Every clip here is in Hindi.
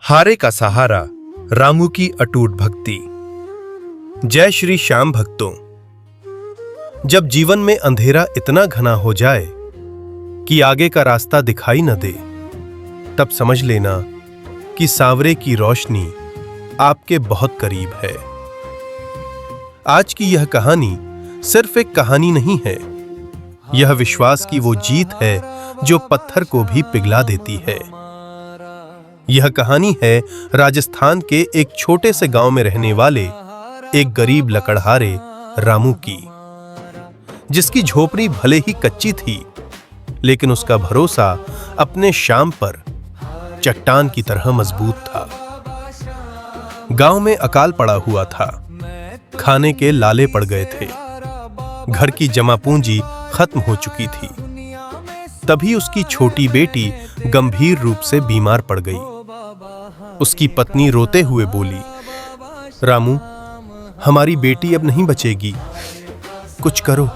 हारे का सहारा, रामू की अटूट भक्ति। जय श्री श्याम भक्तों। जब जीवन में अंधेरा इतना घना हो जाए कि आगे का रास्ता दिखाई न दे, तब समझ लेना कि सांवरे की रोशनी आपके बहुत करीब है। आज की यह कहानी सिर्फ एक कहानी नहीं है, यह विश्वास की वो जीत है जो पत्थर को भी पिघला देती है। यह कहानी है राजस्थान के एक छोटे से गांव में रहने वाले एक गरीब लकड़हारे रामू की, जिसकी झोपड़ी भले ही कच्ची थी, लेकिन उसका भरोसा अपने श्याम पर चट्टान की तरह मजबूत था। गांव में अकाल पड़ा हुआ था, खाने के लाले पड़ गए थे, घर की जमा पूंजी खत्म हो चुकी थी। तभी उसकी छोटी बेटी गंभीर रूप से बीमार पड़ गई। उसकी पत्नी रोते हुए बोली, रामू, हमारी बेटी अब नहीं बचेगी, कुछ करो।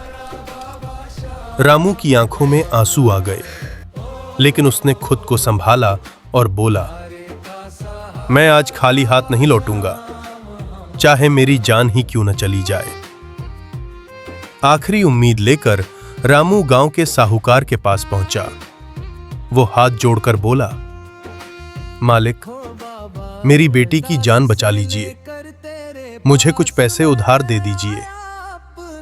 रामू की आंखों में आंसू आ गए, लेकिन उसने खुद को संभाला और बोला, मैं आज खाली हाथ नहीं लौटूंगा, चाहे मेरी जान ही क्यों न चली जाए। आखिरी उम्मीद लेकर रामू गांव के साहूकार के पास पहुंचा। वो हाथ जोड़कर बोला, मालिक, मेरी बेटी की जान बचा लीजिए, मुझे कुछ पैसे उधार दे दीजिए,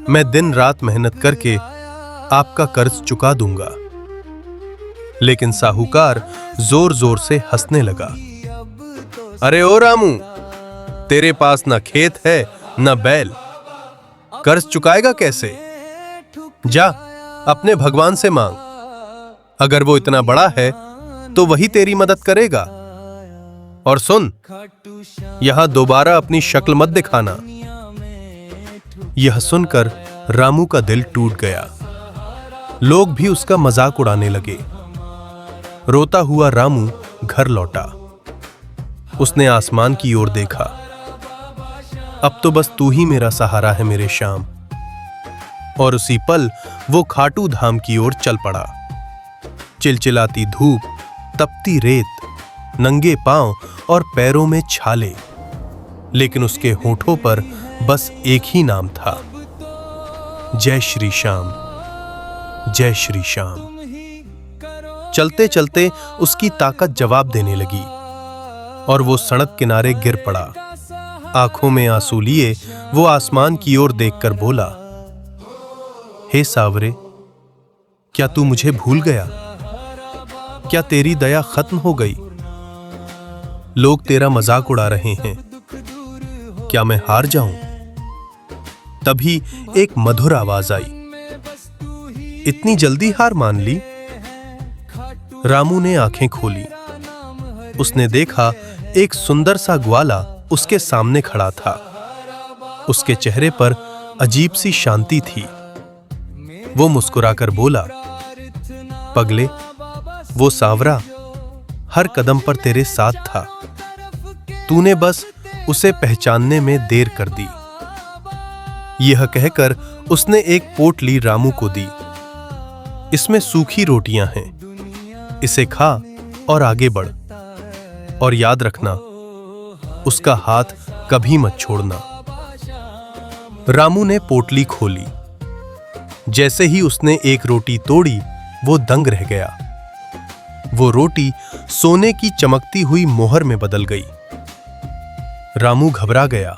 मैं दिन रात मेहनत करके आपका कर्ज चुका दूंगा। लेकिन साहूकार जोर जोर से हंसने लगा। अरे ओ रामू, तेरे पास ना खेत है ना बैल, कर्ज चुकाएगा कैसे? जा अपने भगवान से मांग, अगर वो इतना बड़ा है तो वही तेरी मदद करेगा। और सुन, यहां दोबारा अपनी शक्ल मत दिखाना। यह सुनकर रामू का दिल टूट गया। लोग भी उसका मजाक उड़ाने लगे। रोता हुआ रामू घर लौटा। उसने आसमान की ओर देखा। अब तो बस तू ही मेरा सहारा है मेरे श्याम। और उसी पल वो खाटू धाम की ओर चल पड़ा। चिलचिलाती धूप, तपती रेत, नंगे पांव और पैरों में छाले, लेकिन उसके होठों पर बस एक ही नाम था, जय श्री श्याम, जय श्री श्याम। चलते चलते उसकी ताकत जवाब देने लगी और वो सड़क किनारे गिर पड़ा। आंखों में आंसू लिए वो आसमान की ओर देखकर बोला, हे सावरे, क्या तू मुझे भूल गया? क्या तेरी दया खत्म हो गई? लोग तेरा मजाक उड़ा रहे हैं, क्या मैं हार जाऊं? तभी एक मधुर आवाज आई, इतनी जल्दी हार मान ली? रामू ने आंखें खोली। उसने देखा एक सुंदर सा ग्वाला उसके सामने खड़ा था। उसके चेहरे पर अजीब सी शांति थी। वो मुस्कुराकर बोला, पगले, वो सांवरा हर कदम पर तेरे साथ था, तूने बस उसे पहचानने में देर कर दी। यह कहकर उसने एक पोटली रामू को दी। इसमें सूखी रोटियां हैं, इसे खा और आगे बढ़। और याद रखना, उसका हाथ कभी मत छोड़ना। रामू ने पोटली खोली। जैसे ही उसने एक रोटी तोड़ी, वो दंग रह गया। वो रोटी सोने की चमकती हुई मोहर में बदल गई। रामू घबरा गया।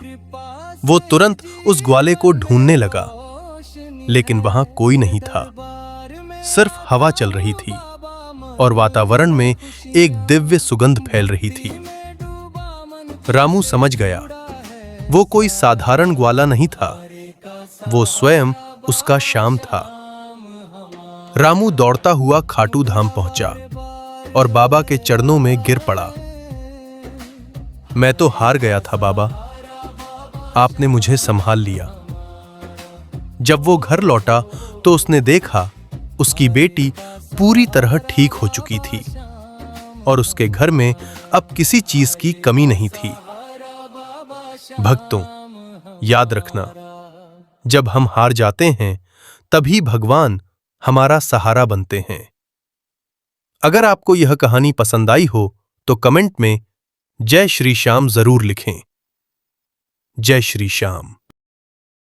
वो तुरंत उस ग्वाले को ढूंढने लगा, लेकिन वहां कोई नहीं था। सिर्फ हवा चल रही थी और वातावरण में एक दिव्य सुगंध फैल रही थी। रामू समझ गया, वो कोई साधारण ग्वाला नहीं था, वो स्वयं उसका श्याम था। रामू दौड़ता हुआ खाटू धाम पहुंचा और बाबा के चरणों में गिर पड़ा। मैं तो हार गया था बाबा, आपने मुझे संभाल लिया। जब वो घर लौटा तो उसने देखा उसकी बेटी पूरी तरह ठीक हो चुकी थी और उसके घर में अब किसी चीज की कमी नहीं थी। भक्तों, याद रखना, जब हम हार जाते हैं तभी भगवान हमारा सहारा बनते हैं। अगर आपको यह कहानी पसंद आई हो तो कमेंट में जय श्री श्याम जरूर लिखें। जय श्री श्याम।